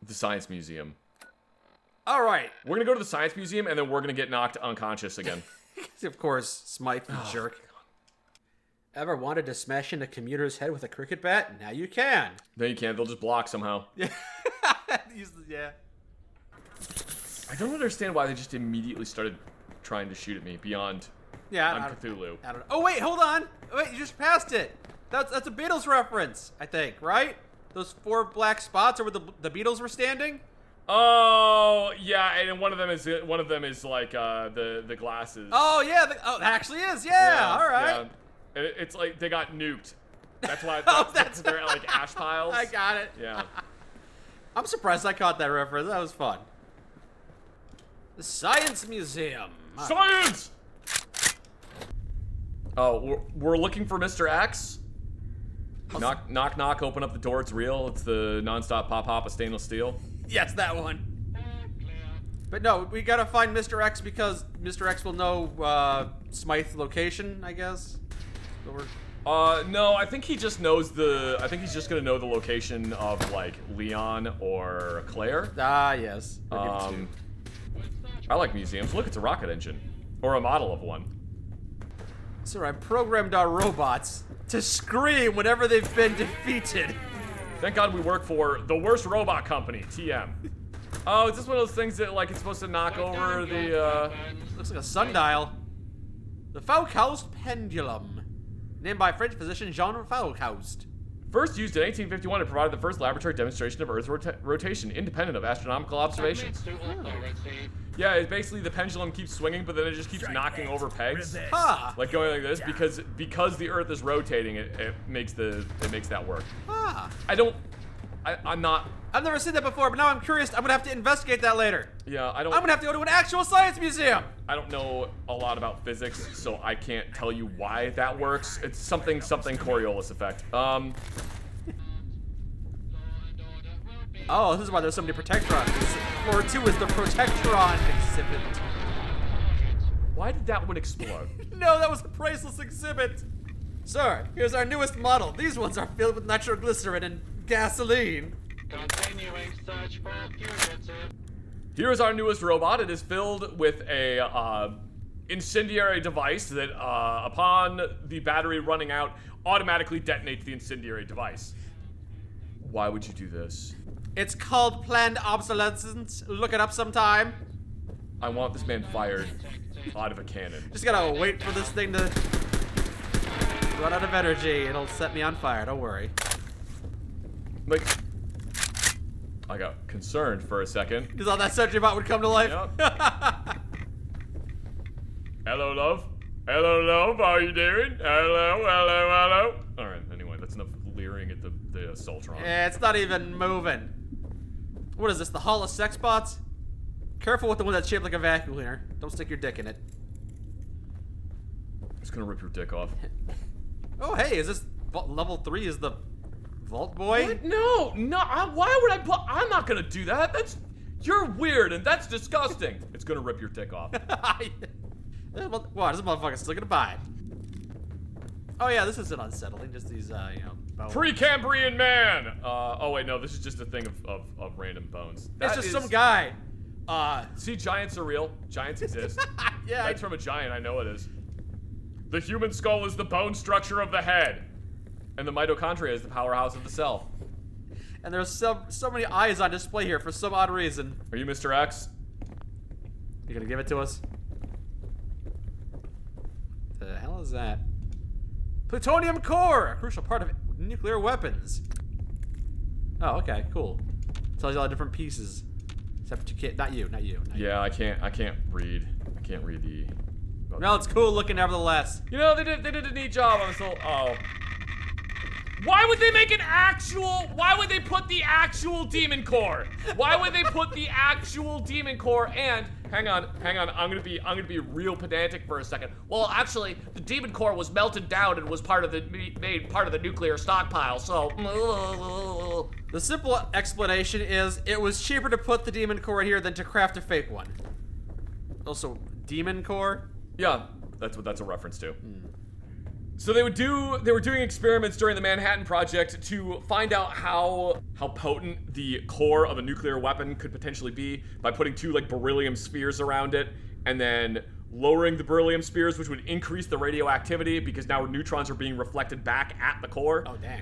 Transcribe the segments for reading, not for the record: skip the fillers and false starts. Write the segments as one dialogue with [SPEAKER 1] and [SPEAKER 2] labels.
[SPEAKER 1] The Science Museum.
[SPEAKER 2] All right.
[SPEAKER 1] We're gonna go to the Science Museum, and then we're gonna get knocked unconscious again.
[SPEAKER 2] Of course, Smythe, you jerk. Ever wanted to smash in a commuter's head with a cricket bat? Now you can.
[SPEAKER 1] No, you can't. They'll just block somehow.
[SPEAKER 2] Yeah. Yeah.
[SPEAKER 1] I don't understand why they just immediately started trying to shoot at me beyond I'm Cthulhu.
[SPEAKER 2] I don't know. Oh, wait, hold on. Wait, you just passed it. That's a Beatles reference, I think, right? Those 4 black spots are where the Beatles were standing?
[SPEAKER 1] Oh, yeah, and one of them is like the glasses.
[SPEAKER 2] Oh, yeah. It actually is. Yeah, all right.
[SPEAKER 1] Yeah. It's like they got nuked. That's why
[SPEAKER 2] that's
[SPEAKER 1] they're like ash piles.
[SPEAKER 2] I got it.
[SPEAKER 1] Yeah.
[SPEAKER 2] I'm surprised I caught that reference. That was fun. The Science Museum.
[SPEAKER 1] Science! Oh, we're looking for Mr. X. Knock, knock, knock. Open up the door. It's real. It's the non-stop pop of stainless steel.
[SPEAKER 2] Yes, that one. But no, we gotta find Mr. X because Mr. X will know Smythe's location, I guess. So
[SPEAKER 1] no, I think he just knows I think he's just gonna know the location of like Leon or Claire.
[SPEAKER 2] Ah, yes.
[SPEAKER 1] I like museums. Look, it's a rocket engine, or a model of one.
[SPEAKER 2] Sir, I programmed our robots to scream whenever they've been defeated.
[SPEAKER 1] Thank God we work for the worst robot company, TM. Oh, is this one of those things that like it's supposed to knock over the?
[SPEAKER 2] Looks like a sundial. The Foucault pendulum, named by French physician Jean Foucault.
[SPEAKER 1] First used in 1851, it provided the first laboratory demonstration of Earth's rotation, independent of astronomical observations. Yeah, it's basically the pendulum keeps swinging, but then it just keeps knocking over pegs, like going like this, because the Earth is rotating. It makes that work.
[SPEAKER 2] I've never seen that before, but now I'm curious. I'm gonna have to investigate that later.
[SPEAKER 1] Yeah,
[SPEAKER 2] I'm gonna have to go to an actual science museum.
[SPEAKER 1] I don't know a lot about physics, so I can't tell you why that works. It's something Coriolis effect.
[SPEAKER 2] Oh, this is why there's so many Protectrons. Floor 2 is the Protectron exhibit.
[SPEAKER 1] Why did that one explode?
[SPEAKER 2] No, that was a priceless exhibit. Sir, here's our newest model. These ones are filled with nitroglycerin and gasoline.
[SPEAKER 3] Continuing search for fugitive.
[SPEAKER 1] Here's our newest robot. It is filled with a incendiary device that, upon the battery running out, automatically detonates the incendiary device. Why would you do this?
[SPEAKER 2] It's called planned obsolescence. Look it up sometime.
[SPEAKER 1] I want this man fired out of a cannon.
[SPEAKER 2] Just gotta wait for this thing to run out of energy. It'll set me on fire, don't worry.
[SPEAKER 1] Like, I got concerned for a second.
[SPEAKER 2] You thought that sentry bot would come to life?
[SPEAKER 1] Yep. Hello, love. Hello, love. How are you doing? Hello. Alright, anyway, that's enough leering at the Soltron.
[SPEAKER 2] Yeah, it's not even moving. What is this, the Hall of Sex Bots? Careful with the one that's shaped like a vacuum cleaner. Don't stick your dick in it.
[SPEAKER 1] It's gonna rip your dick off.
[SPEAKER 2] Oh, hey, is this level 3 is the Vault Boy?
[SPEAKER 1] What? No, why would I'm not gonna do that. You're weird and that's disgusting. It's gonna rip your dick off.
[SPEAKER 2] Wow, this motherfucker's still gonna buy it. Oh yeah, this isn't unsettling, just these, bones.
[SPEAKER 1] Precambrian man! Oh wait, no, this is just a thing of random bones.
[SPEAKER 2] It's just some guy.
[SPEAKER 1] See, giants are real. Giants exist.
[SPEAKER 2] Yeah.
[SPEAKER 1] That's from a giant, I know it is. The human skull is the bone structure of the head. And the mitochondria is the powerhouse of the cell.
[SPEAKER 2] And there's so many eyes on display here for some odd reason.
[SPEAKER 1] Are you Mr. X?
[SPEAKER 2] You gonna give it to us? The hell is that? Plutonium core! A crucial part of nuclear weapons. Oh, okay, cool. Tells you all the different pieces. Except you can't, not you.
[SPEAKER 1] Yeah, I can't read. I can't read the...
[SPEAKER 2] Well, it's cool looking nevertheless.
[SPEAKER 1] You know, they did a neat job on this whole, Why would they make why would they put the actual demon core? Why would they put the actual demon core and, hang on, I'm gonna be real pedantic for a second. Well, actually, the demon core was melted down and was made part of the nuclear stockpile, so.
[SPEAKER 2] The simple explanation is it was cheaper to put the demon core here than to craft a fake one. Also, demon core?
[SPEAKER 1] Yeah, that's what that's a reference to. So they were doing experiments during the Manhattan Project to find out how potent the core of a nuclear weapon could potentially be by putting 2 like beryllium spheres around it and then lowering the beryllium spheres, which would increase the radioactivity because now neutrons are being reflected back at the core.
[SPEAKER 2] Oh, dang.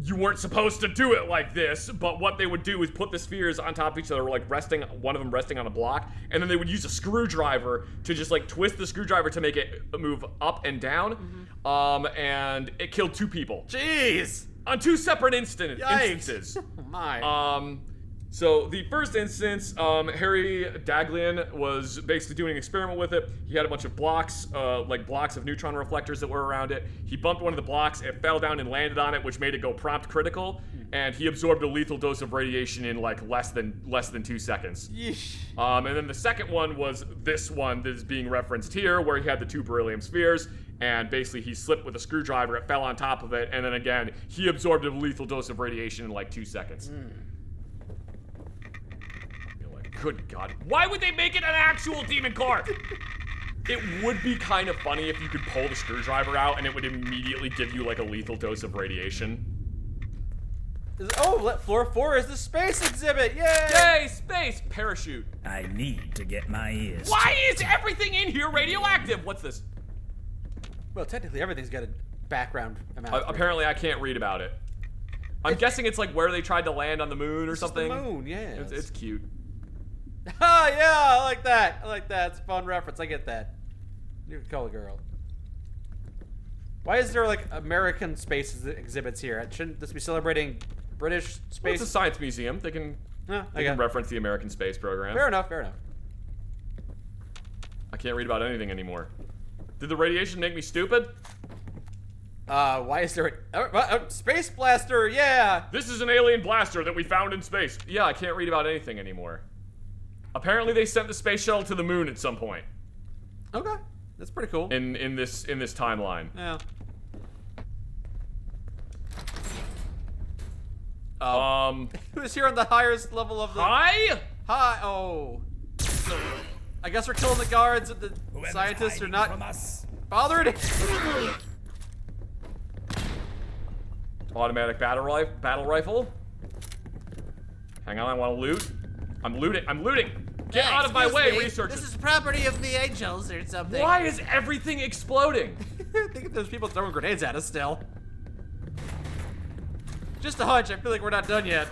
[SPEAKER 1] You weren't supposed to do it like this, but what they would do is put the spheres on top of each other, like one of them resting on a block, and then they would use a screwdriver to just like twist the screwdriver to make it move up and down. And it killed 2 people.
[SPEAKER 2] Jeez!
[SPEAKER 1] On 2 separate instances.
[SPEAKER 2] Oh my.
[SPEAKER 1] So the first instance, Harry Daghlian was basically doing an experiment with it. He had a bunch of blocks, like blocks of neutron reflectors that were around it. He bumped one of the blocks, it fell down and landed on it, which made it go prompt critical. And he absorbed a lethal dose of radiation in like less than 2 seconds.
[SPEAKER 2] Yeesh.
[SPEAKER 1] And then the second one was this one that is being referenced here, where he had the 2 beryllium spheres, and basically he slipped with a screwdriver, it fell on top of it, and then again, he absorbed a lethal dose of radiation in like 2 seconds. You're like, good God, why would they make it an actual demon core? It would be kind of funny if you could pull the screwdriver out and it would immediately give you like a lethal dose of radiation.
[SPEAKER 2] Oh, floor 4 is the space exhibit! Yay!
[SPEAKER 1] Yay, space! Parachute.
[SPEAKER 4] I need to get my ears.
[SPEAKER 1] Why is everything in here radioactive? What's this?
[SPEAKER 2] Well, technically everything's got a background amount.
[SPEAKER 1] Apparently I can't read about it. I'm guessing it's like where they tried to land on the moon or something.
[SPEAKER 2] The moon, yeah.
[SPEAKER 1] It's cute.
[SPEAKER 2] Ah, yeah, I like that. I like that. It's a fun reference. I get that. You can call a girl. Why is there like American space exhibits here? Shouldn't this be celebrating British space?
[SPEAKER 1] Well, it's a science museum. They can reference the American space program.
[SPEAKER 2] Fair enough, fair enough.
[SPEAKER 1] I can't read about anything anymore. Did the radiation make me stupid?
[SPEAKER 2] Why is there a space blaster? Yeah!
[SPEAKER 1] This is an alien blaster that we found in space. Yeah, I can't read about anything anymore. Apparently they sent the space shuttle to the moon at some point.
[SPEAKER 2] Okay. That's pretty cool.
[SPEAKER 1] In this timeline.
[SPEAKER 2] Yeah. Who's here on the highest level of the...
[SPEAKER 1] Hi?
[SPEAKER 2] Hi! Oh. I guess we're killing the guards and the
[SPEAKER 4] Whoever's
[SPEAKER 2] scientists are
[SPEAKER 4] hiding
[SPEAKER 2] not
[SPEAKER 4] from us.
[SPEAKER 2] bothered.
[SPEAKER 1] Automatic battle rifle. Hang on, I want to loot. I'm looting. Get out of my way, researchers.
[SPEAKER 2] This is property of the angels or something.
[SPEAKER 1] Why is everything exploding?
[SPEAKER 2] I think if there's people throwing grenades at us still. Just a hunch. I feel like we're not done yet.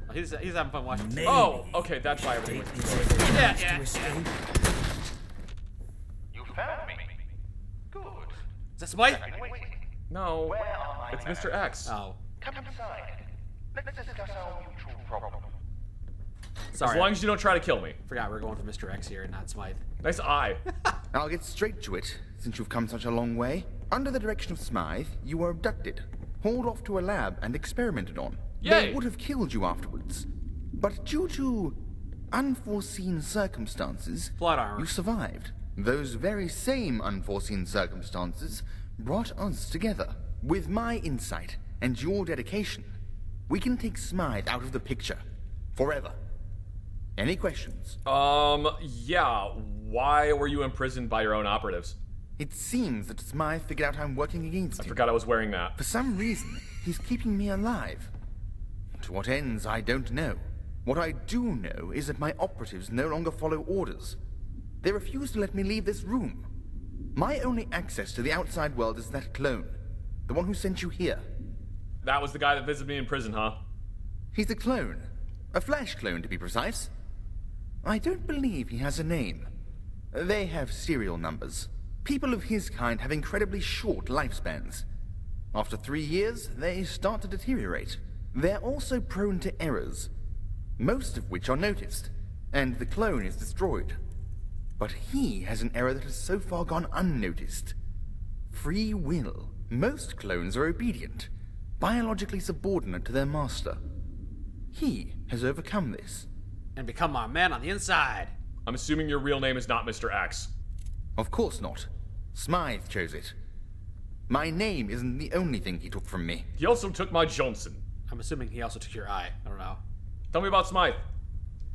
[SPEAKER 2] Oh, he's having fun watching.
[SPEAKER 4] Maybe
[SPEAKER 1] Oh, okay, that's why everything was exploding.
[SPEAKER 2] Yeah.
[SPEAKER 3] You found me. Good.
[SPEAKER 2] Is that Smythe?
[SPEAKER 3] I've been waiting.
[SPEAKER 1] No,
[SPEAKER 3] Where are my
[SPEAKER 1] it's
[SPEAKER 3] manners?
[SPEAKER 1] Mr. X.
[SPEAKER 2] Oh.
[SPEAKER 3] Come inside. Let's discuss our mutual problem.
[SPEAKER 2] Sorry.
[SPEAKER 1] As long as you don't try to kill me.
[SPEAKER 2] Forgot we're going for Mr. X here and not Smythe.
[SPEAKER 1] Nice eye.
[SPEAKER 5] I'll get straight to it, since you've come such a long way. Under the direction of Smythe, you were abducted, hauled off to a lab, and experimented on.
[SPEAKER 1] Yay.
[SPEAKER 5] They would have killed you afterwards. But due to unforeseen circumstances,
[SPEAKER 2] Plot armor.
[SPEAKER 5] you survived. Those very same unforeseen circumstances brought us together. With my insight and your dedication, we can take Smythe out of the picture. Forever. Any questions?
[SPEAKER 1] Yeah. Why were you imprisoned by your own operatives?
[SPEAKER 5] It seems that Smythe figured out I'm working against
[SPEAKER 1] I
[SPEAKER 5] him.
[SPEAKER 1] forgot I was wearing that.
[SPEAKER 5] For some reason, he's keeping me alive. To what ends, I don't know. What I do know is that my operatives no longer follow orders. They refuse to let me leave this room. My only access to the outside world is that clone. The one who sent you here.
[SPEAKER 1] That was the guy that visited me in prison, huh?
[SPEAKER 5] He's a clone. A flash clone, to be precise. I don't believe he has a name. They have serial numbers. People of his kind have incredibly short lifespans. After 3 years, they start to deteriorate. They're also prone to errors, most of which are noticed, and the clone is destroyed. But he has an error that has so far gone unnoticed. Free will. Most clones are obedient, biologically subordinate to their master. He has overcome this.
[SPEAKER 2] And become my man on the inside.
[SPEAKER 1] I'm assuming your real name is not Mr. X.
[SPEAKER 5] Of course not. Smythe chose it. My name isn't the only thing he took from me.
[SPEAKER 1] He also took my Johnson.
[SPEAKER 2] I'm assuming he also took your eye. I don't know.
[SPEAKER 1] Tell me about Smythe.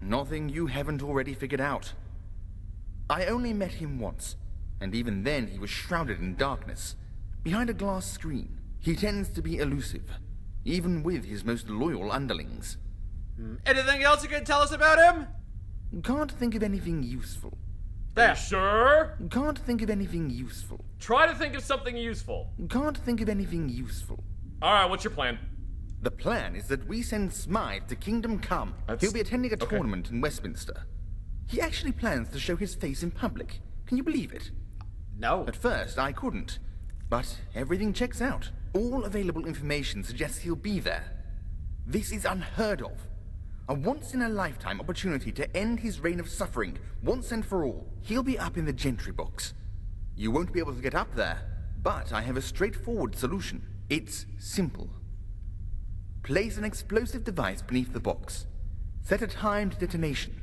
[SPEAKER 5] Nothing you haven't already figured out. I only met him once, and even then he was shrouded in darkness. Behind a glass screen, he tends to be elusive, even with his most loyal underlings.
[SPEAKER 2] Anything else you can tell us about him?
[SPEAKER 5] Can't think of anything useful.
[SPEAKER 1] Are you sure?
[SPEAKER 5] Can't think of anything useful.
[SPEAKER 1] Try to think of something useful.
[SPEAKER 5] Can't think of anything useful.
[SPEAKER 1] Alright, what's your plan?
[SPEAKER 5] The plan is that we send Smythe to Kingdom Come. He'll be attending a tournament in Westminster. He actually plans to show his face in public. Can you believe it?
[SPEAKER 2] No.
[SPEAKER 5] At first, I couldn't. But everything checks out. All available information suggests he'll be there. This is unheard of. A once-in-a-lifetime opportunity to end his reign of suffering, once and for all. He'll be up in the gentry box. You won't be able to get up there, but I have a straightforward solution. It's simple. Place an explosive device beneath the box. Set a timed detonation.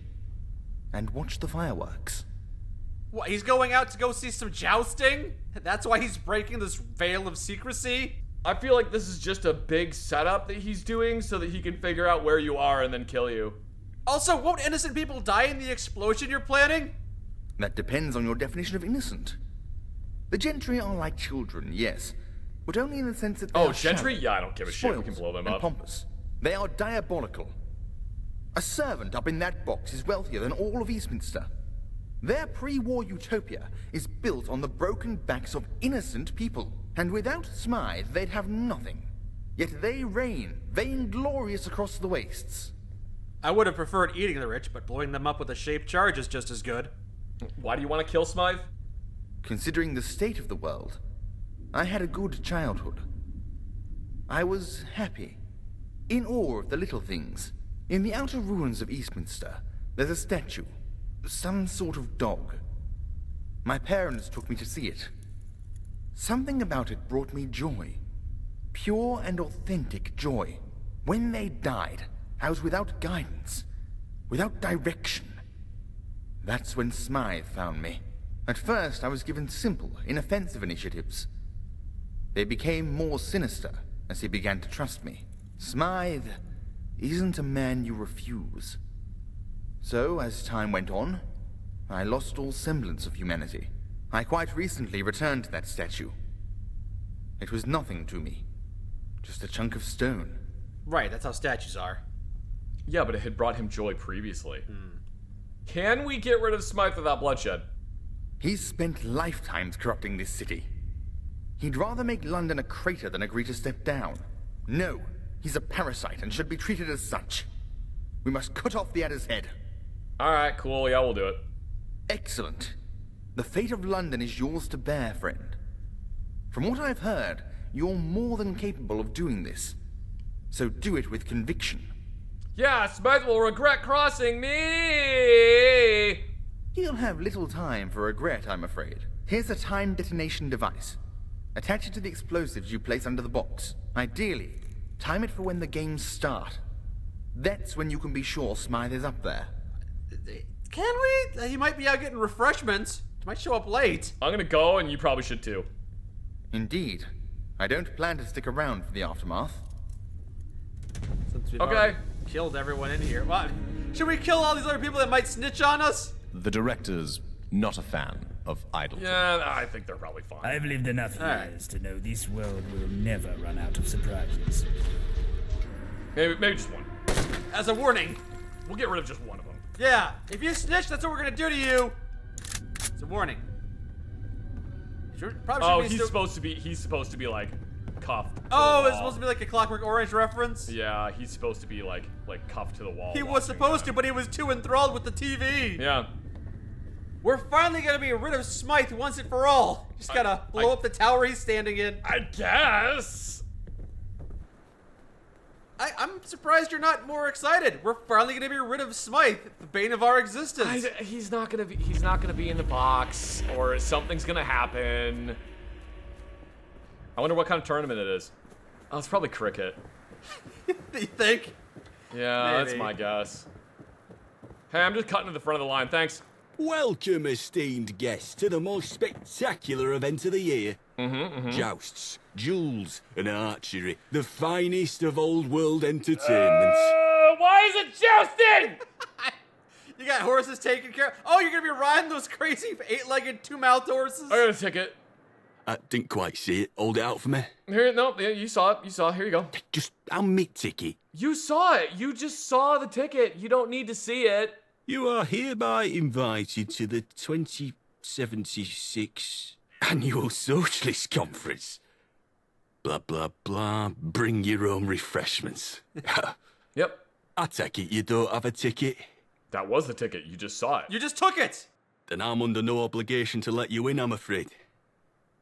[SPEAKER 5] And watch the fireworks.
[SPEAKER 2] What, he's going out to go see some jousting? That's why he's breaking this veil of secrecy?
[SPEAKER 1] I feel like this is just a big setup that he's doing so that he can figure out where you are and then kill you.
[SPEAKER 2] Also, won't innocent people die in the explosion you're planning?
[SPEAKER 5] That depends on your definition of innocent. The gentry are like children, yes, but only in the sense that they
[SPEAKER 1] Oh,
[SPEAKER 5] are
[SPEAKER 1] gentry?
[SPEAKER 5] shallow,
[SPEAKER 1] Yeah, I don't give a shit. We can
[SPEAKER 5] spoiled,
[SPEAKER 1] blow them
[SPEAKER 5] and
[SPEAKER 1] up.
[SPEAKER 5] pompous. They are diabolical. A servant up in that box is wealthier than all of Eastminster. Their pre-war utopia is built on the broken backs of innocent people. And without Smythe, they'd have nothing. Yet they reign, vainglorious across the wastes.
[SPEAKER 2] I would have preferred eating the rich, but blowing them up with a shaped charge is just as good.
[SPEAKER 1] Why do you want to kill Smythe?
[SPEAKER 5] Considering the state of the world, I had a good childhood. I was happy, in awe of the little things. In the outer ruins of Eastminster, there's a statue, some sort of dog. My parents took me to see it. Something about it brought me joy. Pure and authentic joy. When they died, I was without guidance, without direction. That's when Smythe found me. At first, I was given simple, inoffensive initiatives. They became more sinister as he began to trust me. Smythe isn't a man you refuse. So, as time went on, I lost all semblance of humanity. I quite recently returned to that statue. It was nothing to me. Just a chunk of stone.
[SPEAKER 2] Right, that's how statues are.
[SPEAKER 1] Yeah, but it had brought him joy previously. Can we get rid of Smythe without bloodshed?
[SPEAKER 5] He's spent lifetimes corrupting this city. He'd rather make London a crater than agree to step down. No, he's a parasite and should be treated as such. We must cut off the adder's head.
[SPEAKER 1] Alright, cool. Yeah, we'll do it.
[SPEAKER 5] Excellent. The fate of London is yours to bear, friend. From what I've heard, you're more than capable of doing this. So do it with conviction.
[SPEAKER 1] Yeah, Smythe will regret crossing me!
[SPEAKER 5] He'll have little time for regret, I'm afraid. Here's a time detonation device. Attach it to the explosives you place under the box. Ideally, time it for when the games start. That's when you can be sure Smythe is up there.
[SPEAKER 2] Can we? He might be out getting refreshments. He might show up late.
[SPEAKER 1] I'm gonna go, and you probably should too.
[SPEAKER 5] Indeed. I don't plan to stick around for the aftermath.
[SPEAKER 2] Since we've
[SPEAKER 1] Okay.
[SPEAKER 2] already killed everyone in here. What? Should we kill all these other people that might snitch on us?
[SPEAKER 6] The director's not a fan of idle.
[SPEAKER 1] Yeah, I think they're probably fine.
[SPEAKER 4] I've lived enough
[SPEAKER 2] Alright.
[SPEAKER 4] years to know this world will never run out of surprises.
[SPEAKER 1] Maybe just one.
[SPEAKER 2] As a warning.
[SPEAKER 1] We'll get rid of just one of them.
[SPEAKER 2] Yeah, if you snitch, that's what we're gonna do to you. It's a warning. Probably
[SPEAKER 1] Oh,
[SPEAKER 2] shouldn't be
[SPEAKER 1] he's supposed to be like cuffed. to
[SPEAKER 2] Oh,
[SPEAKER 1] the
[SPEAKER 2] it's
[SPEAKER 1] wall.
[SPEAKER 2] supposed to be like a Clockwork Orange reference?
[SPEAKER 1] Yeah, he's supposed to be like cuffed to the wall.
[SPEAKER 2] He was
[SPEAKER 1] watching
[SPEAKER 2] supposed to,
[SPEAKER 1] that.
[SPEAKER 2] but he was too enthralled with the TV.
[SPEAKER 1] Yeah.
[SPEAKER 2] We're finally gonna be rid of Smythe once and for all. Just gotta blow up the tower he's standing in.
[SPEAKER 1] I guess.
[SPEAKER 2] I'm surprised you're not more excited. We're finally gonna be rid of Smythe, the bane of our existence.
[SPEAKER 1] He's not gonna be in the box, or something's gonna happen. I wonder what kind of tournament it is. Oh, it's probably cricket.
[SPEAKER 2] You think?
[SPEAKER 1] Yeah, that's
[SPEAKER 2] Maybe.
[SPEAKER 1] my guess. Hey, I'm just cutting to the front of the line. Thanks.
[SPEAKER 7] Welcome, esteemed guests, to the most spectacular event of the year. Jousts, duels, and archery. The finest of old world entertainments.
[SPEAKER 1] Why is it jousting?
[SPEAKER 2] You got horses taken care of. Oh, you're gonna be riding those crazy 8-legged, 2-mouthed horses?
[SPEAKER 1] I got a ticket.
[SPEAKER 7] I didn't quite see it. Hold it out for me.
[SPEAKER 1] Here, no, yeah, you saw it. You saw it. Here you go.
[SPEAKER 7] Just hand me ticket.
[SPEAKER 1] You saw it. You just saw the ticket. You don't need to see it.
[SPEAKER 7] You are hereby invited to the 2076 Annual Socialist Conference. Blah, blah, blah. Bring your own refreshments.
[SPEAKER 1] Yep.
[SPEAKER 7] I take it you don't have a ticket?
[SPEAKER 1] That was the ticket. You just saw it.
[SPEAKER 2] You just took it!
[SPEAKER 7] Then I'm under no obligation to let you in, I'm afraid.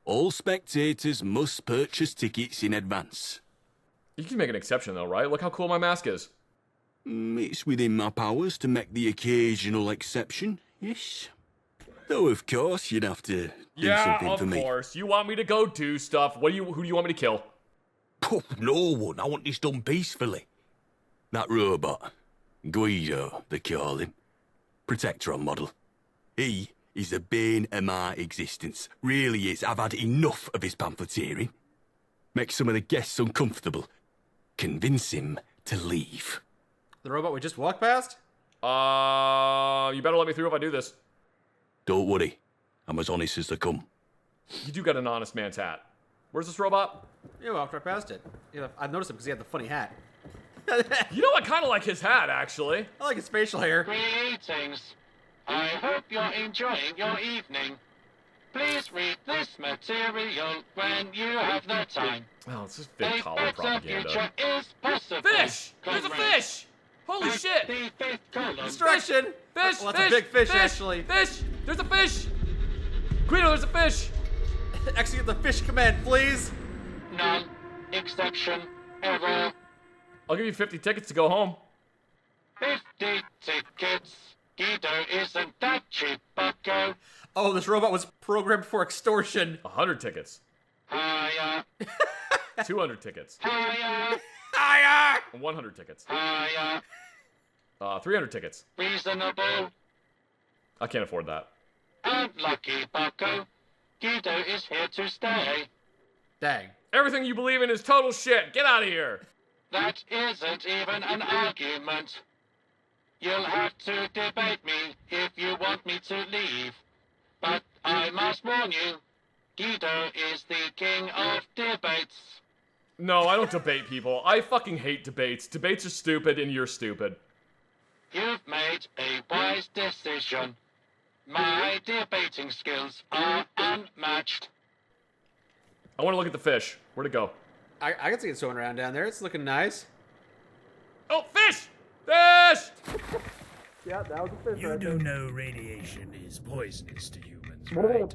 [SPEAKER 7] All spectators must purchase tickets in advance.
[SPEAKER 1] You can make an exception, though, right? Look how cool my mask is.
[SPEAKER 7] It's within my powers to make the occasional exception, yes. Though, of course, you'd have to do something for me.
[SPEAKER 1] Yeah, of course. You want me to go do stuff. Who do you want me to kill?
[SPEAKER 7] Oh, no one. I want this done peacefully. That robot, Guido, they call him. Protectron model. He is the bane of my existence. Really is. I've had enough of his pamphleteering. Make some of the guests uncomfortable. Convince him to leave.
[SPEAKER 2] The robot we just walked past?
[SPEAKER 1] You better let me through if I do this.
[SPEAKER 7] Don't worry. I'm as honest as they come.
[SPEAKER 1] You do got an honest man's hat. Where's this robot?
[SPEAKER 2] Yeah, walked right past it. Yeah, I noticed him because he had the funny hat.
[SPEAKER 1] You know, I kind of like his hat, actually.
[SPEAKER 2] I like his facial hair.
[SPEAKER 8] Greetings. I hope you're enjoying your evening. Please read this material when you have the time.
[SPEAKER 1] Oh, it's just big
[SPEAKER 8] A
[SPEAKER 1] collar
[SPEAKER 8] better future
[SPEAKER 1] propaganda.
[SPEAKER 8] is possible.
[SPEAKER 1] Fish! There's a
[SPEAKER 8] comrades.
[SPEAKER 1] fish! Holy
[SPEAKER 8] At
[SPEAKER 1] shit!
[SPEAKER 8] the fifth column.
[SPEAKER 2] Distraction!
[SPEAKER 1] Fish!
[SPEAKER 2] Well,
[SPEAKER 1] fish!
[SPEAKER 2] that's a big fish,
[SPEAKER 1] fish,
[SPEAKER 2] actually.
[SPEAKER 1] Fish! There's a fish! Guido, there's a fish!
[SPEAKER 2] Execute the fish command, please!
[SPEAKER 8] None. Exception. Error.
[SPEAKER 1] I'll give you 50 tickets to go home.
[SPEAKER 8] 50 tickets. Guido isn't that cheap, bucko.
[SPEAKER 2] Oh, this robot was programmed for extortion.
[SPEAKER 1] 100 tickets.
[SPEAKER 8] Higher.
[SPEAKER 1] 200 tickets.
[SPEAKER 8] Higher.
[SPEAKER 2] Higher!
[SPEAKER 1] 100 tickets.
[SPEAKER 8] Higher.
[SPEAKER 1] 300 tickets.
[SPEAKER 8] Reasonable.
[SPEAKER 1] I can't afford that.
[SPEAKER 8] Unlucky, bucko. Guido is here to stay.
[SPEAKER 2] Dang.
[SPEAKER 1] Everything you believe in is total shit. Get out of here.
[SPEAKER 8] That isn't even an argument. You'll have to debate me if you want me to leave. But I must warn you, Guido is the king of debates.
[SPEAKER 1] No, I don't debate people. I fucking hate debates. Debates are stupid and you're stupid.
[SPEAKER 8] You've made a wise decision. My debating skills are unmatched.
[SPEAKER 1] I want to look at the fish. Where'd it go?
[SPEAKER 2] I can see it swimming around down there. It's looking nice.
[SPEAKER 1] Oh, fish! Fish!
[SPEAKER 2] Yeah, that was a fish
[SPEAKER 4] You do know radiation is poisonous to humans, right?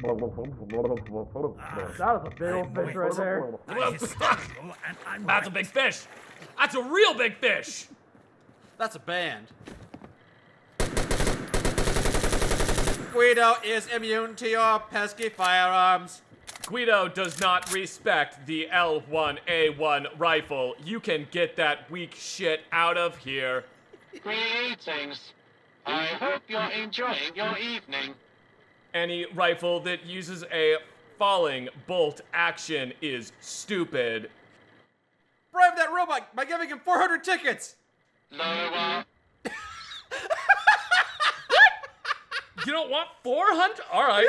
[SPEAKER 2] That was a big old fish right there.
[SPEAKER 4] I'm hysterical and I'm
[SPEAKER 1] That's a big fish. That's a real big fish.
[SPEAKER 2] That's a band. Guido is immune to your pesky firearms.
[SPEAKER 1] Guido does not respect the L1A1 rifle. You can get that weak shit out of here.
[SPEAKER 8] Greetings. I hope you're enjoying your evening.
[SPEAKER 1] Any rifle that uses a falling bolt action is stupid.
[SPEAKER 2] Bribe that robot by giving him 400 tickets.
[SPEAKER 8] Lower.
[SPEAKER 1] You don't want 400? All right.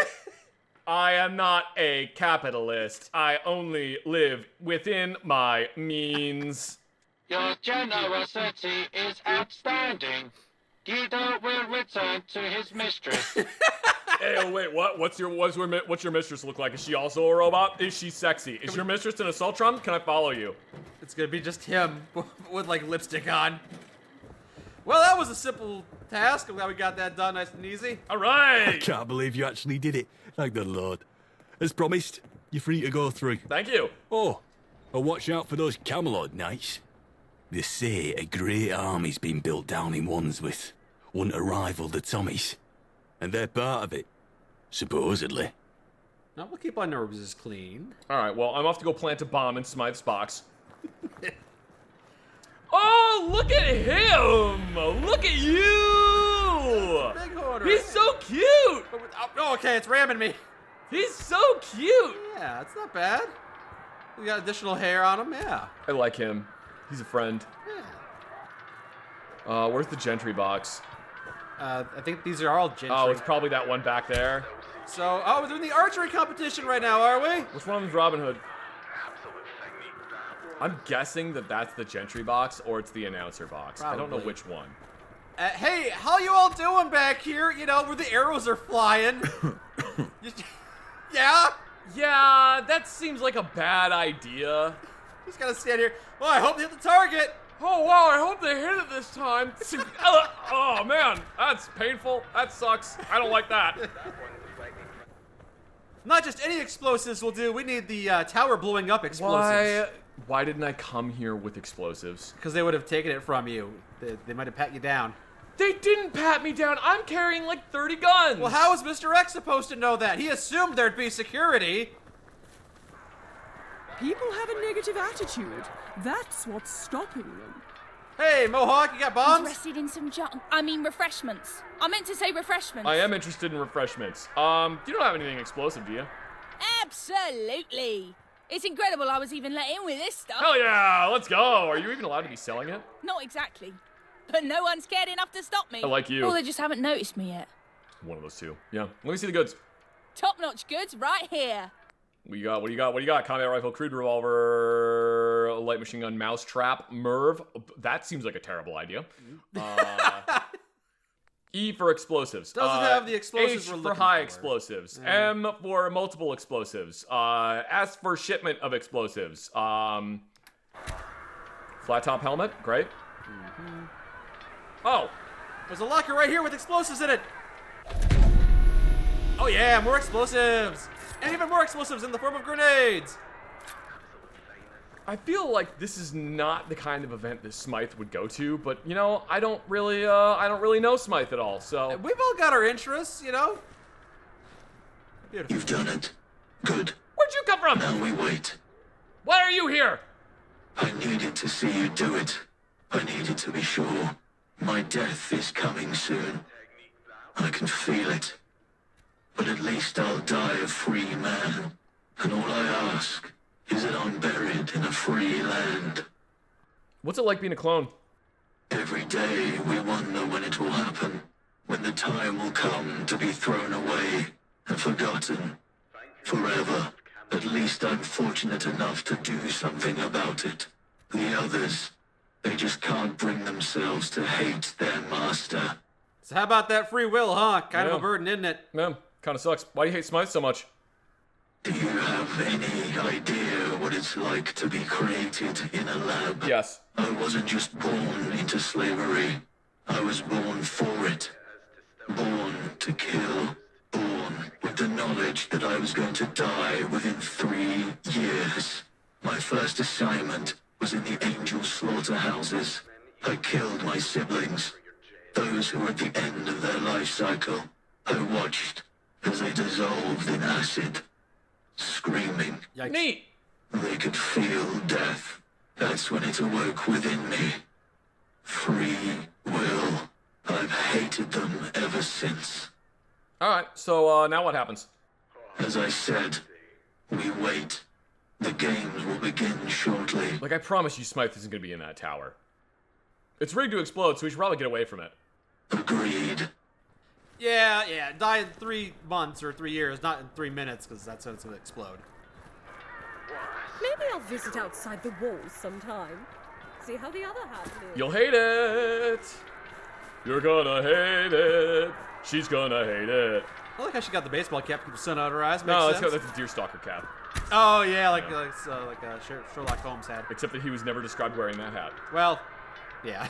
[SPEAKER 1] I am not a capitalist. I only live within my means.
[SPEAKER 8] Your generosity is outstanding. Guido will return to his mistress.
[SPEAKER 1] Hey, oh wait, what? What's your mistress look like? Is she also a robot? Is she sexy? Is your mistress an assaultron? Can I follow you?
[SPEAKER 2] It's gonna be just him with like lipstick on. Well, that was a simple task. I'm glad we got that done nice and easy.
[SPEAKER 1] All right.
[SPEAKER 7] Can't believe you actually did it. Thank the Lord. As promised, you're free to go through.
[SPEAKER 1] Thank you.
[SPEAKER 7] Oh, and watch out for those Camelot knights. They say a great army's been built down in Wandsworth. Want to rival the Tommies. And they're part of it. Supposedly.
[SPEAKER 2] No, we'll keep our noses clean.
[SPEAKER 1] All right. Well, I'm off to go plant a bomb in Smythe's box. Oh, look at him! Look at you!
[SPEAKER 2] Big hoarder.
[SPEAKER 1] He's so cute!
[SPEAKER 2] Oh, okay, it's ramming me.
[SPEAKER 1] He's so cute!
[SPEAKER 2] Yeah, it's not bad. We got additional hair on him, yeah.
[SPEAKER 1] I like him. He's a friend.
[SPEAKER 2] Yeah.
[SPEAKER 1] Where's the Gentry box?
[SPEAKER 2] I think these are all gentry.
[SPEAKER 1] Oh, it's probably that one back there.
[SPEAKER 2] So, oh, we're doing the archery competition right now, are we?
[SPEAKER 1] Which one is Robin Hood? I'm guessing that that's the Gentry box or it's the announcer box. I don't know
[SPEAKER 2] Probably.
[SPEAKER 1] which one.
[SPEAKER 2] Hey, how you all doing back here? You know, where the arrows are flying. Yeah?
[SPEAKER 1] Yeah, that seems like a bad idea.
[SPEAKER 2] Just gotta stand here. Well, I hope they hit the target.
[SPEAKER 1] Oh, wow, I hope they hit it this time. Oh, man, that's painful. That sucks. I don't like that.
[SPEAKER 2] Not just any explosives will do. We need the tower blowing up explosives.
[SPEAKER 1] Why didn't I come here with explosives?
[SPEAKER 2] Because they would have taken it from you. They might have pat you down.
[SPEAKER 1] They didn't pat me down. I'm carrying like 30 guns.
[SPEAKER 2] Well, how was Mr. X supposed to know that? He assumed there'd be security.
[SPEAKER 9] People have a negative attitude. That's what's stopping them.
[SPEAKER 2] Hey, Mohawk, you got bombs?
[SPEAKER 10] Interested in some refreshments. I meant to say refreshments.
[SPEAKER 1] I am interested in refreshments. You don't have anything explosive, do you?
[SPEAKER 10] Absolutely. It's incredible I was even let in with this stuff.
[SPEAKER 1] Hell yeah, let's go. Are you even allowed to be selling it?
[SPEAKER 10] Not exactly. But no one's scared enough to stop me.
[SPEAKER 1] I like you.
[SPEAKER 10] Or they just haven't noticed me yet.
[SPEAKER 1] One of those two. Yeah. Let me see the goods.
[SPEAKER 10] Top-notch goods right here.
[SPEAKER 1] What do you got? Combat rifle, crude revolver, light machine gun, mouse trap, Merv. That seems like a terrible idea. E for explosives.
[SPEAKER 2] Doesn't have the explosives
[SPEAKER 1] H
[SPEAKER 2] we're
[SPEAKER 1] for
[SPEAKER 2] looking
[SPEAKER 1] high
[SPEAKER 2] for.
[SPEAKER 1] explosives. M for multiple explosives. S for shipment of explosives. Flat top helmet. Great. Oh.
[SPEAKER 2] There's a locker right here with explosives in it. Oh yeah, more explosives. And even more explosives in the form of grenades.
[SPEAKER 1] I feel like this is not the kind of event that Smythe would go to, but you know, I don't really know Smythe at all, so.
[SPEAKER 2] We've all got our interests, you know. Beautiful.
[SPEAKER 11] You've done it. Good.
[SPEAKER 1] Where'd you come from?
[SPEAKER 11] Now we wait.
[SPEAKER 1] Why are you here?
[SPEAKER 11] I needed to see you do it. I needed to be sure. My death is coming soon. I can feel it. But at least I'll die a free man. And all I ask is that I'm buried in a free land.
[SPEAKER 1] What's it like being a clone?
[SPEAKER 11] Every day we wonder when it will happen. When the time will come to be thrown away and forgotten. Forever. At least I'm fortunate enough to do something about it. The others, they just can't bring themselves to hate their master.
[SPEAKER 2] So how about that free will, huh? Kind of
[SPEAKER 1] Yeah.
[SPEAKER 2] a burden, isn't it?
[SPEAKER 1] Man, kind of sucks. Why do you hate Smythe so much?
[SPEAKER 11] Do you have any idea what it's like to be created in a lab?
[SPEAKER 1] Yes.
[SPEAKER 11] I wasn't just born into slavery. I was born for it. Born to kill. Born with the knowledge that I was going to die within 3 years. My first assignment was in the angel slaughterhouses. I killed my siblings. Those who were at the end of their life cycle. I watched as they dissolved in acid. Screaming.
[SPEAKER 2] Yikes.
[SPEAKER 1] Neat.
[SPEAKER 11] They could feel death. That's when it awoke within me. Free will. I've hated them ever since.
[SPEAKER 1] All right. So now what happens?
[SPEAKER 11] As I said, we wait. The games will begin shortly.
[SPEAKER 1] Like I promise you, Smythe isn't gonna be in that tower. It's rigged to explode, so we should probably get away from it.
[SPEAKER 11] Agreed.
[SPEAKER 2] Yeah. Die in 3 months or 3 years, not in 3 minutes, because that's when it's gonna explode.
[SPEAKER 9] Maybe I'll visit outside the walls sometime. See how the other half lives.
[SPEAKER 1] You'll hate it. You're gonna hate it. She's gonna hate it.
[SPEAKER 2] I like how she got the baseball cap to keep the sun out of her eyes.
[SPEAKER 1] No,
[SPEAKER 2] Makes sense.
[SPEAKER 1] that's a deerstalker cap.
[SPEAKER 2] Oh yeah, like Sherlock Holmes had.
[SPEAKER 1] Except that he was never described wearing that hat.
[SPEAKER 2] Well, yeah.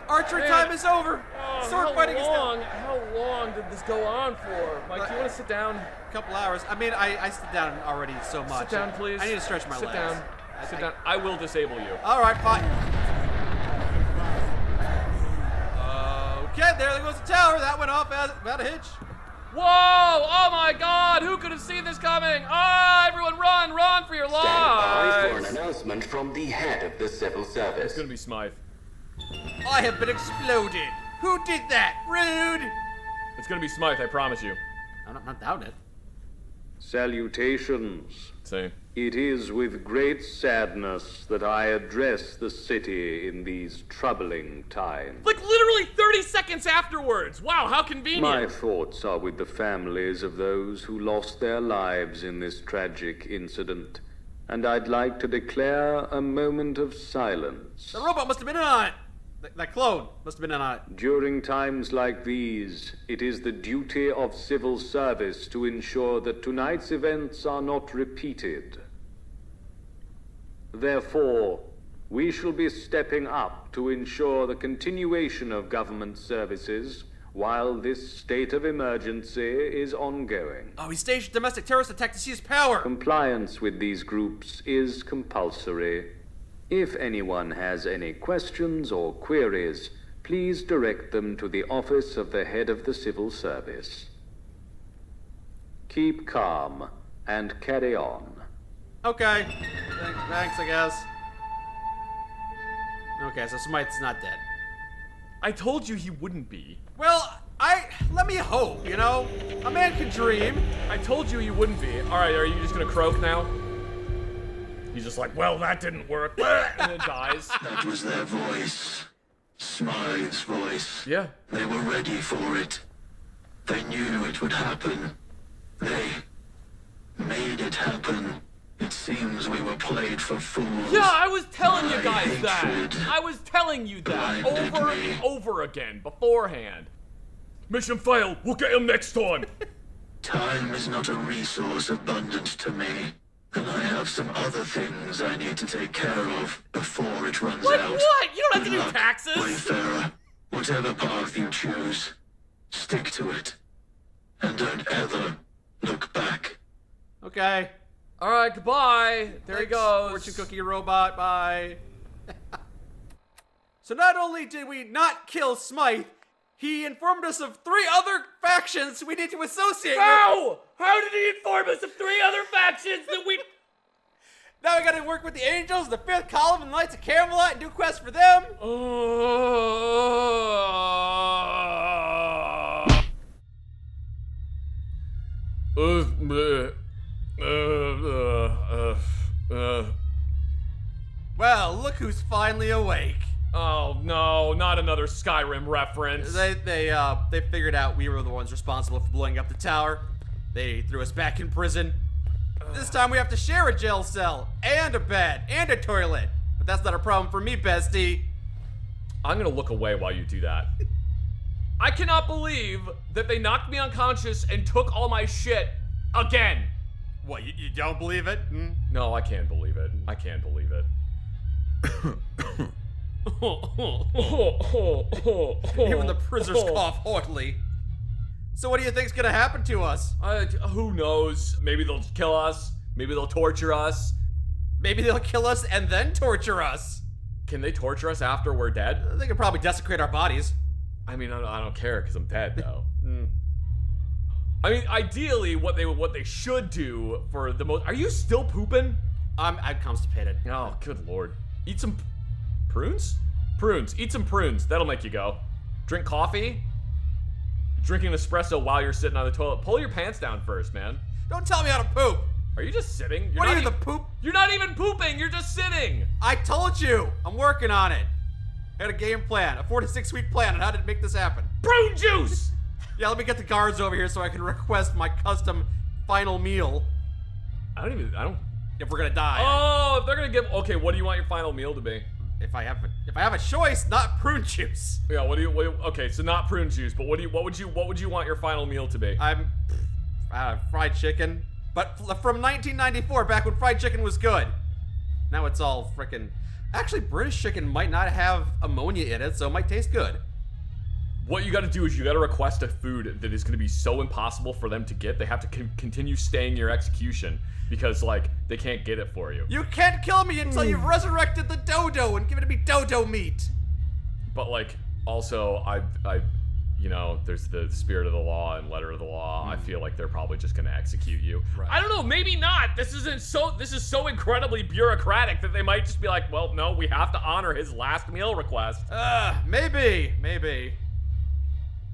[SPEAKER 2] Archery
[SPEAKER 1] Man.
[SPEAKER 2] time is over. Sword fighting is done.
[SPEAKER 1] How long did this go on for? Mike, do you want to sit down?
[SPEAKER 2] A couple hours. I mean, I sit down already so much.
[SPEAKER 1] Sit down, please.
[SPEAKER 2] I need to stretch my
[SPEAKER 1] Sit
[SPEAKER 2] legs.
[SPEAKER 1] down. Sit down. I will disable you.
[SPEAKER 2] All right, fine. Okay, there goes the tower. That went off without a hitch.
[SPEAKER 1] Whoa! Oh my God! Who could have seen this coming? Ah! Everyone, run for your lives!
[SPEAKER 12] Stand by for an announcement from the head of the civil service.
[SPEAKER 1] It's gonna be Smythe.
[SPEAKER 2] I have been exploded. Who did that? Rude.
[SPEAKER 1] It's gonna be Smythe. I promise you.
[SPEAKER 2] I'm not doubting it.
[SPEAKER 13] Salutations.
[SPEAKER 1] See.
[SPEAKER 13] It is with great sadness that I address the city in these troubling times.
[SPEAKER 1] Like literally 30 seconds afterwards. Wow, how convenient.
[SPEAKER 13] My thoughts are with the families of those who lost their lives in this tragic incident, and I'd like to declare a moment of silence.
[SPEAKER 2] The robot must have been in on it. That clone must have been in on it.
[SPEAKER 13] During times like these, it is the duty of civil service to ensure that tonight's events are not repeated. Therefore, we shall be stepping up to ensure the continuation of government services while this state of emergency is ongoing.
[SPEAKER 2] Oh, he staged a domestic terrorist attack to seize power.
[SPEAKER 13] Compliance with these groups is compulsory. If anyone has any questions or queries, please direct them to the office of the head of the civil service. Keep calm and carry on.
[SPEAKER 2] Okay. Thanks, I guess. Okay, so Smythe's not dead.
[SPEAKER 1] I told you he wouldn't be.
[SPEAKER 2] Well, let me hope, you know? A man can dream.
[SPEAKER 1] I told you he wouldn't be. Alright, are you just gonna croak now? He's just like, well, that didn't work, and then dies.
[SPEAKER 11] That was their voice. Smythe's voice.
[SPEAKER 1] Yeah.
[SPEAKER 11] They were ready for it. They knew it would happen. They made it happen. It seems we were played for fools.
[SPEAKER 1] Yeah, I was telling you guys
[SPEAKER 11] Hatred
[SPEAKER 1] that. I was telling you that over and over again beforehand. Mission failed. We'll get him next time.
[SPEAKER 11] Time is not a resource abundant to me, and I have some other things I need to take care of before it runs
[SPEAKER 1] Like
[SPEAKER 11] out.
[SPEAKER 1] what? You don't have to do taxes.
[SPEAKER 11] Wayfarer, whatever path you choose, stick to it, and don't ever look back.
[SPEAKER 2] Okay.
[SPEAKER 1] All right, goodbye. There he goes.
[SPEAKER 2] Fortune cookie robot, bye. So not only did we not kill Smythe, he informed us of 3 other factions we need to associate with.
[SPEAKER 1] How? How did he inform us of 3 other factions that we...
[SPEAKER 2] Now we gotta work with the Angels, the 5th Column, and the Knights of Camelot, and do quests for them. Well, look who's finally awake.
[SPEAKER 1] Oh no, not another Skyrim reference.
[SPEAKER 2] They figured out we were the ones responsible for blowing up the tower. They threw us back in prison. This time we have to share a jail cell, and a bed, and a toilet. But that's not a problem for me, bestie.
[SPEAKER 1] I'm gonna look away while you do that. I cannot believe that they knocked me unconscious and took all my shit again.
[SPEAKER 2] What, you don't believe it? Hmm?
[SPEAKER 1] No, I can't believe it. I can't believe it.
[SPEAKER 2] Even the prisoners cough haughtily. So what do you think's gonna happen to us?
[SPEAKER 1] Who knows? Maybe they'll kill us. Maybe they'll torture us.
[SPEAKER 2] Maybe they'll kill us and then torture us.
[SPEAKER 1] Can they torture us after we're dead?
[SPEAKER 2] They could probably desecrate our bodies.
[SPEAKER 1] I mean, I don't care because I'm dead though. I mean, ideally, what they should do for the most. Are you still pooping?
[SPEAKER 2] I'm constipated.
[SPEAKER 1] Oh, good lord. Eat some prunes? Prunes. Eat some prunes. That'll make you go. Drink coffee. Drinking espresso while you're sitting on the toilet. Pull your pants down first, man.
[SPEAKER 2] Don't tell me how to poop.
[SPEAKER 1] Are you just sitting?
[SPEAKER 2] What are you, the poop?
[SPEAKER 1] You're not even pooping. You're just sitting.
[SPEAKER 2] I told you. I'm working on it. I had a game plan, a 4 to 6 week plan on how to make this happen.
[SPEAKER 1] Prune juice!
[SPEAKER 2] Yeah, let me get the guards over here so I can request my custom final meal.
[SPEAKER 1] I don't.
[SPEAKER 2] If we're gonna die.
[SPEAKER 1] Oh, if they're gonna give. Okay, what do you want your final meal to be?
[SPEAKER 2] If I have a choice, not prune juice.
[SPEAKER 1] Yeah. What do you? Okay, so not prune juice, but what would you want your final meal to be?
[SPEAKER 2] Fried chicken, but from 1994, back when fried chicken was good. Now it's all frickin'. Actually, British chicken might not have ammonia in it, so it might taste good.
[SPEAKER 1] What you got to do is you got to request a food that is going to be so impossible for them to get. They have to continue staying your execution because, like, they can't get it for you.
[SPEAKER 2] You can't kill me until you've resurrected the dodo and given me dodo meat.
[SPEAKER 1] But, like, also, you know, there's the spirit of the law and letter of the law. I feel like they're probably just going to execute you.
[SPEAKER 2] Right.
[SPEAKER 1] I don't know, maybe not. This is so incredibly bureaucratic that they might just be like, well, no, we have to honor his last meal request.
[SPEAKER 2] Maybe.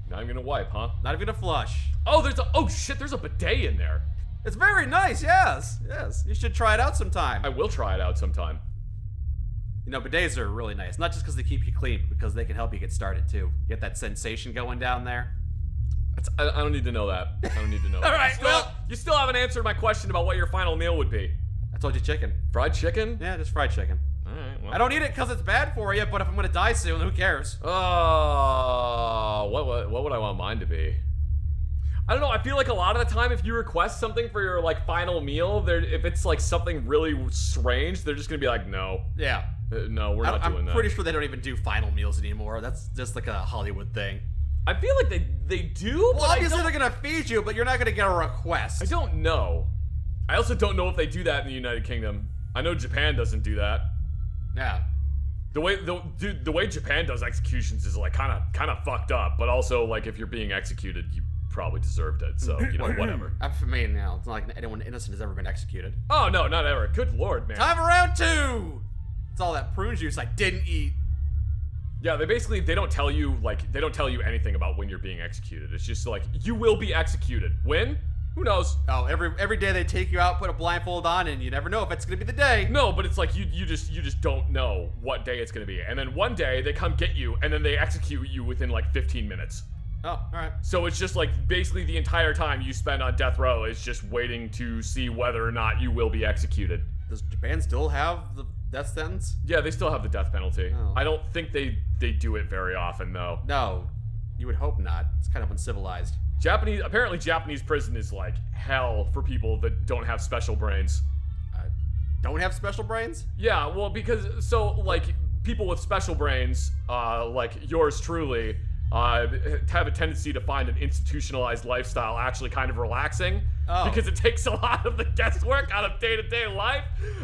[SPEAKER 1] Not even gonna wipe, huh?
[SPEAKER 2] Not even a flush.
[SPEAKER 1] Oh, there's a bidet in there.
[SPEAKER 2] It's very nice, yes. Yes. You should try it out sometime.
[SPEAKER 1] I will try it out sometime.
[SPEAKER 2] You know, bidets are really nice. Not just because they keep you clean, but because they can help you get started, too. Get that sensation going down there.
[SPEAKER 1] I don't need to know that. I don't need to know
[SPEAKER 2] All
[SPEAKER 1] that.
[SPEAKER 2] right, well...
[SPEAKER 1] You still haven't answered my question about what your final meal would be.
[SPEAKER 2] I told you chicken.
[SPEAKER 1] Fried chicken?
[SPEAKER 2] Yeah, just fried chicken.
[SPEAKER 1] Alright, well.
[SPEAKER 2] I don't eat it because it's bad for you, but if I'm gonna die soon, who cares?
[SPEAKER 1] Oh, what would I want mine to be? I don't know, I feel like a lot of the time if you request something for your, like, final meal, if it's, like, something really strange, they're just gonna be like, no.
[SPEAKER 2] Yeah.
[SPEAKER 1] No, we're not doing that.
[SPEAKER 2] I'm pretty sure they don't even do final meals anymore. That's just like a Hollywood thing.
[SPEAKER 1] I feel like they do,
[SPEAKER 2] well,
[SPEAKER 1] but
[SPEAKER 2] obviously they're gonna feed you, but you're not gonna get a request.
[SPEAKER 1] I don't know. I also don't know if they do that in the United Kingdom. I know Japan doesn't do that.
[SPEAKER 2] Yeah.
[SPEAKER 1] The way Japan does executions is like kind of fucked up, but also like if you're being executed, you probably deserved it. So, you know, whatever.
[SPEAKER 2] I mean, you know, it's not like anyone innocent has ever been executed.
[SPEAKER 1] Oh no, not ever. Good lord, man.
[SPEAKER 2] Time for round 2. It's all that prune juice I didn't eat.
[SPEAKER 1] Yeah, they don't tell you anything about when you're being executed. It's just like you will be executed. When? Who knows?
[SPEAKER 2] Oh, every day they take you out, put a blindfold on, and you never know if it's gonna be the day.
[SPEAKER 1] No, but it's like you just don't know what day it's gonna be. And then one day they come get you, and then they execute you within like 15 minutes.
[SPEAKER 2] Oh, all right.
[SPEAKER 1] So it's just like basically the entire time you spend on death row is just waiting to see whether or not you will be executed.
[SPEAKER 2] Does Japan still have the death sentence?
[SPEAKER 1] Yeah, they still have the death penalty.
[SPEAKER 2] Oh.
[SPEAKER 1] I don't think they do it very often though.
[SPEAKER 2] No, you would hope not. It's kind of uncivilized.
[SPEAKER 1] Apparently Japanese prison is like hell for people that don't have special brains.
[SPEAKER 2] Don't have special brains?
[SPEAKER 1] Yeah, well, because, so, like, people with special brains, like yours truly, have a tendency to find an institutionalized lifestyle actually kind of relaxing.
[SPEAKER 2] Oh.
[SPEAKER 1] Because it takes a lot of the guesswork out of day-to-day life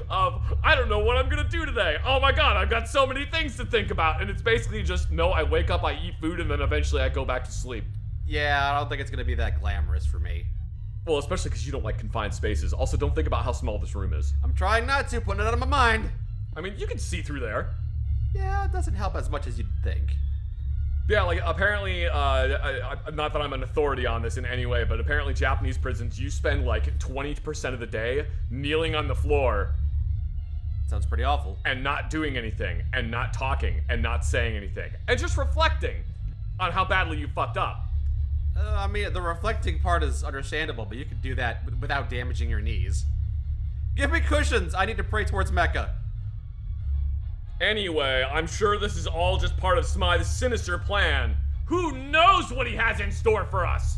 [SPEAKER 1] of, I don't know what I'm gonna do today. Oh my god, I've got so many things to think about. And it's basically just, no, I wake up, I eat food, and then eventually I go back to sleep.
[SPEAKER 2] Yeah, I don't think it's gonna be that glamorous for me.
[SPEAKER 1] Well, especially because you don't like confined spaces. Also, don't think about how small this room is.
[SPEAKER 2] I'm trying not to, putting it out of my mind.
[SPEAKER 1] I mean, you can see through there.
[SPEAKER 2] Yeah, it doesn't help as much as you'd think.
[SPEAKER 1] Yeah, like, apparently, not that I'm an authority on this in any way, but apparently Japanese prisons, you spend, like, 20% of the day kneeling on the floor.
[SPEAKER 2] Sounds pretty awful.
[SPEAKER 1] And not doing anything, and not talking, and not saying anything. And just reflecting on how badly you fucked up.
[SPEAKER 2] I mean, the reflecting part is understandable, but you could do that without damaging your knees. Give me cushions! I need to pray towards Mecca.
[SPEAKER 1] Anyway, I'm sure this is all just part of Smythe's sinister plan. Who knows what he has in store for us?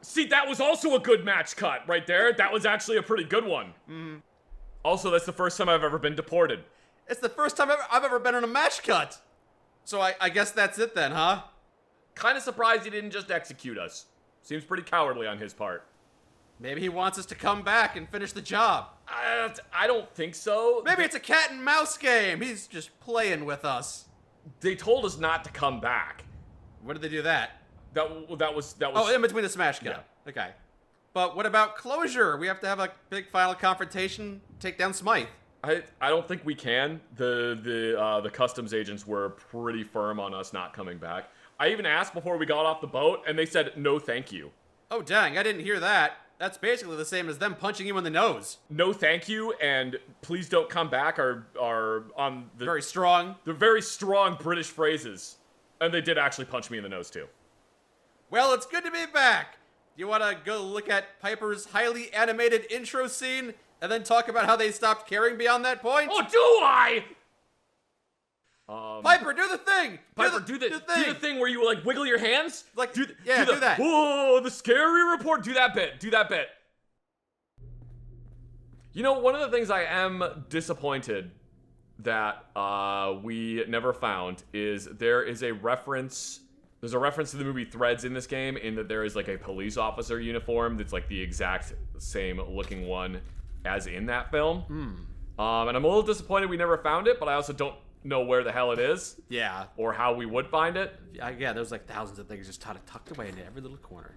[SPEAKER 1] See, that was also a good match cut right there. That was actually a pretty good one.
[SPEAKER 2] Mm.
[SPEAKER 1] Also, that's the first time I've ever been deported.
[SPEAKER 2] It's the first time I've ever been in a match cut. So I guess that's it then, huh?
[SPEAKER 1] Kind of surprised he didn't just execute us. Seems pretty cowardly on his part.
[SPEAKER 2] Maybe he wants us to come back and finish the job.
[SPEAKER 1] I don't think so.
[SPEAKER 2] Maybe it's a cat and mouse game. He's just playing with us.
[SPEAKER 1] They told us not to come back.
[SPEAKER 2] When did they do that?
[SPEAKER 1] That was.
[SPEAKER 2] Oh, in between the smash cut. Yeah. Okay. But what about closure? We have to have a big final confrontation, take down Smythe.
[SPEAKER 1] I don't think we can. The customs agents were pretty firm on us not coming back. I even asked before we got off the boat, and they said no, thank you.
[SPEAKER 2] Oh dang! I didn't hear that. That's basically the same as them punching you in the nose.
[SPEAKER 1] No, thank you, and please don't come back are on the
[SPEAKER 2] very strong.
[SPEAKER 1] They're very strong British phrases, and they did actually punch me in the nose too.
[SPEAKER 2] Well, it's good to be back. You want to go look at Piper's highly animated intro scene? And then talk about how they stopped caring beyond that point?
[SPEAKER 1] Oh, do I?
[SPEAKER 2] Piper, do the thing!
[SPEAKER 1] Piper, do the thing where you, like, wiggle your hands?
[SPEAKER 2] Like, do that.
[SPEAKER 1] Whoa, the scary report. Do that bit. You know, one of the things I am disappointed that we never found is there's a reference to the movie Threads in this game, in that there is, like, a police officer uniform that's, like, the exact same looking one as in that film. And I'm a little disappointed we never found it, but I also don't know where the hell it is.
[SPEAKER 2] Yeah.
[SPEAKER 1] Or how we would find it.
[SPEAKER 2] Yeah, there's like thousands of things just tucked away into every little corner.